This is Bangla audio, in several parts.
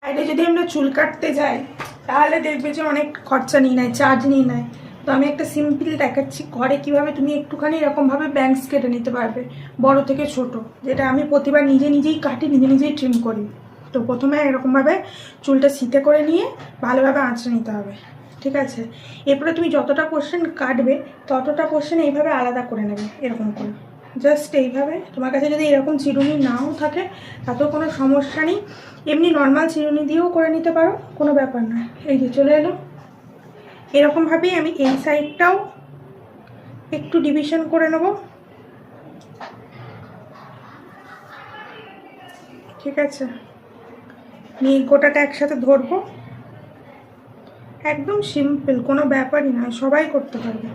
বাইরে যদি আমরা চুল কাটতে যাই তাহলে দেখবে যে অনেক খরচা নিয়ে নেয়, চার্জ নিয়ে নেয়। তো আমি একটা সিম্পল দেখাচ্ছি ঘরে কিভাবে তুমি একটুখানি এরকমভাবে ব্যাঙ্কস কেটে নিতে পারবে, বড় থেকে ছোট, যেটা আমি প্রতিবার নিজেই কাটি, নিজেই ট্রিম করি। তো প্রথমে এরকমভাবে চুলটা সিধে করে নিয়ে ভালোভাবে আঁচড়ে নিতে হবে, ঠিক আছে? এরপরে তুমি যতটা পোর্শন কাটবে ততটা পোর্শন এইভাবে আলাদা করে নেবে, এরকম করে জাস্ট এইভাবে। তোমার কাছে যদি এরকম চিরুনি নাও থাকে তাতেও কোনো সমস্যা নেই, এমনি নর্মাল চিরুনি দিয়েও করে নিতে পারো, কোনো ব্যাপার নয়। এই যে চলে এলো। এরকমভাবেই আমি এই সাইডটাও একটু ডিভিশন করে নেব, ঠিক আছে? নিয়ে গোটাটা একসাথে ধরবো, একদম সিম্পল, কোনো ব্যাপারই নয়, সবাই করতে পারবে,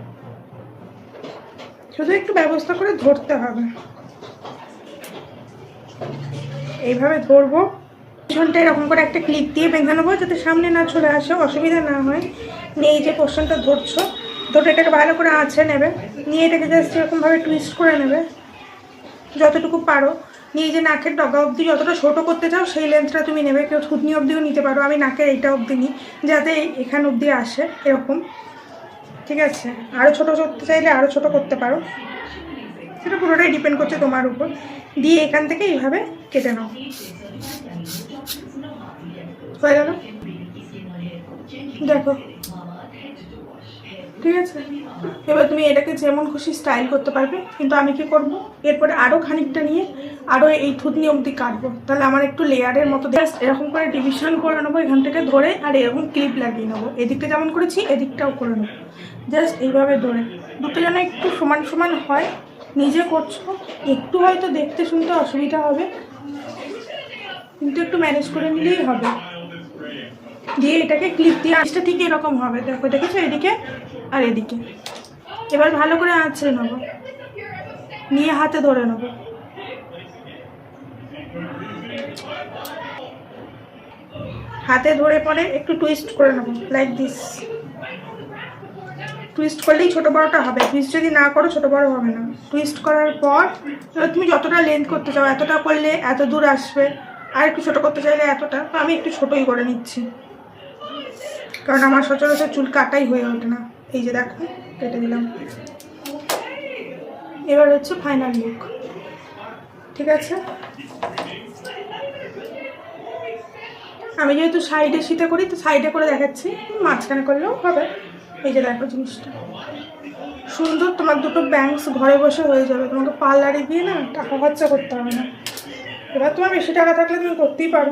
শুধু একটু ব্যবস্থা করে ধরতে হবে। এইভাবে ধরবো, পিছনটা এরকম করে একটা ক্লিপ দিয়ে বেঁধে নেবো যাতে সামনে না চলে আসে, অসুবিধা না হয়। নিয়ে এই যে পোর্শনটা ধরছো, ধরে এটাকে ভালো করে আঁচড়ে নেবে, নিয়ে এটাকে জাস্ট এরকমভাবে টুইস্ট করে নেবে যতটুকু পারো। নিয়ে যে নাকের ডগা অবধি যতটা ছোটো করতে চাও সেই লেন্থটা তুমি নেবে, কেউ থুতনি অবধিও নিতে পারো, আমি নাকের এইটা অবধি নিই যাতে এখান অবধি আসে এরকম, ঠিক আছে? আরও ছোটো করতে চাইলে আরও ছোটো করতে পারো, সেটা পুরোটাই ডিপেন্ড করছে তোমার উপর। দিয়ে এখান থেকে এইভাবে কেটে নাও, হয়ে গেল, দেখো, ঠিক আছে? এবার তুমি এটাকে যেমন খুশি স্টাইল করতে পারবে, কিন্তু আমি কি করব, এরপরে আরও খানিকটা নিয়ে আরও এই থুতনি অবধি কাটবো, তাহলে আমার একটু লেয়ারের মতো জাস্ট এরকম করে ডিভিশন করে নেবো এখান থেকে ধরে, আর এরকম ক্লিপ লাগিয়ে নেবো, এদিকটা যেমন করেছি এদিকটাও করে নেবো, জাস্ট এইভাবে ধরে। দুটো যেন একটু সমান সমান হয়, নিজে করছো একটু হয়তো দেখতে শুনতে অসুবিধা হবে, কিন্তু একটু ম্যানেজ করে নিলেই হবে। দিয়ে এটাকে ক্লিপ দিয়ে আঁচটা ঠিক এরকম হবে, দেখো, দেখেছো? এদিকে আর এদিকে। এবার ভালো করে আঁচড়ে নেবো, নিয়ে হাতে ধরে নেবো, হাতে ধরে পরে একটু টুইস্ট করে নেবো লাইক দিস। টুইস্ট করলেই ছোটো বড়োটা হবে, টুইস্ট যদি না করো ছোটো বড়ো হবে না। টুইস্ট করার পর তুমি যতটা লেন্থ করতে চাও এতটা করলে এত দূর আসবে, আর একটু ছোটো করতে চাইলে এতটা, তো আমি একটু ছোটোই করে নিচ্ছি, কারণ আমার সচরাচর চুল কাটাই হয়ে ওঠে না। এই যে দেখো, কেটে দিলাম। এবার হচ্ছে ফাইনাল লুক, ঠিক আছে? আমি যেহেতু সাইডে শীতে করি তো সাইডে করে দেখাচ্ছি, মাঝখানে করলেও হবে। এই যে দেখো জিনিসটা সুন্দর, তোমার দুটো ব্যাঙ্কস ঘরে বসে হয়ে যাবে, তোমাকে পার্লারে গিয়ে না টাকা খরচা করতে হবে না। এবার তোমার বেশি টাকা থাকলে তুমি করতেই পারো।